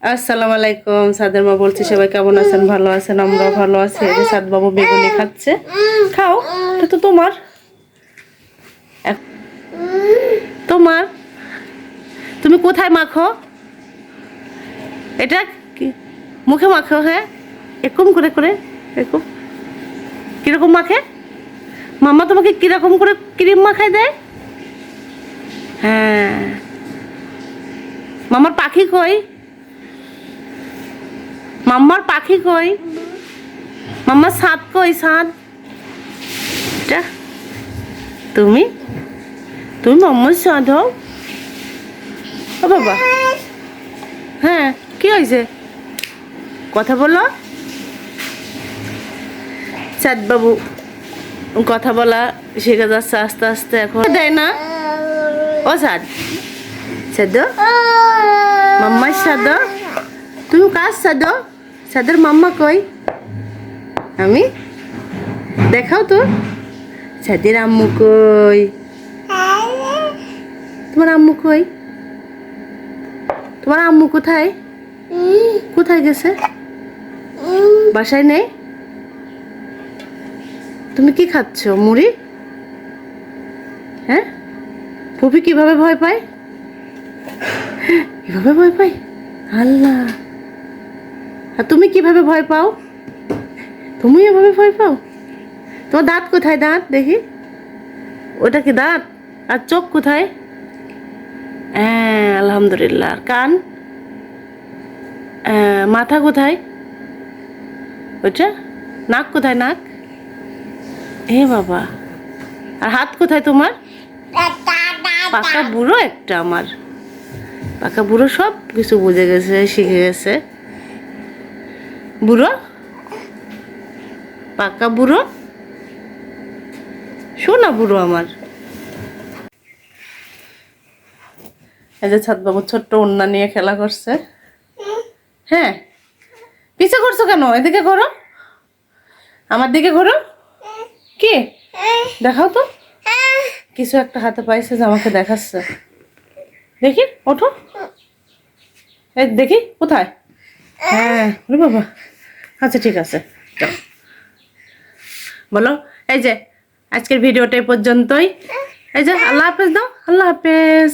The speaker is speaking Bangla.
আসসালামু আলাইকুম। সাদের মা বলছি, সবাই কেমন আছেন? ভালো আছেন? আমরাও ভালো আছি। এই যে সাদ বাবু বেগুনি খাচ্ছে। খাও, এটা তো তোমার। তোমার, তুমি কোথায় মাখো? এটা কি মুখে মাখো? হ্যাঁ, এরকম করে করে এরকম। কিরকম মাখে মাম্মা? তোমাকে কিরকম করে ক্রিম মাখায় দেয়? হ্যাঁ, মামার পাখি কই? মাম্মার পাখি কই? মাম্মার ছাদ কই? ছাদ এটা তুমি তুমি মাম্মার ছাদ হও? ও বাবা, হ্যাঁ, কি হয়েছে? কথা বলো। চাঁদ বাবু কথা বলা শিখে যাচ্ছে আস্তে আস্তে। এখন দেয় না। ও সাদ, সাদ, মাম্মার সাদ, তুমি কার সাদ? সাদের মাম্মা কই? আমি দেখাও তো। সাদের আম্মু কই? তোমার আম্মু কই? তোমার আম্মু কোথায়? কোথায় গেছে? বাসায় নেই? তুমি কি খাচ্ছ? মুড়ি? হ্যাঁ, ফুপি কিভাবে ভয় পায়? কিভাবে ভয় পায়? আল্লাহ, আর তুমি কিভাবে ভয় পাও? তুমি এভাবে ভয় পাও? তোমার দাঁত কোথায়? দাঁত দেখি। ওটা কি দাঁত? আর চোখ কোথায়? হ্যাঁ, আলহামদুলিল্লাহ। আর কান? মাথা কোথায়? ওইটা নাক কোথায়? নাক? হে বাবা, আর হাত কোথায় তোমার? পাকা বুড়ো একটা আমার। পাকা বুড়ো সব কিছু বুঝে গেছে, শিখে গেছে। বুড়ো, পাকা বুড়ো, শোনা বুড়ো আমার। এই যে ছাদ বাবু ছোট্ট ওন্না নিয়ে খেলা করছে। হ্যাঁ, পিছে করছো কেন? এদিকে করো, আমার দিকে করো। কি দেখাও তো? কিছু একটা হাতে পাইছে যে আমাকে দেখাচ্ছে। দেখি, ওঠো। এই দেখি কোথায়। হ্যাঁ, ওরে বাবা। আচ্ছা, ঠিক আছে, যাও। বলো। এই যে আজকের ভিডিওটা এই পর্যন্তই। এই যে আল্লাহ হাফেজ দাও। আল্লাহ হাফেজ।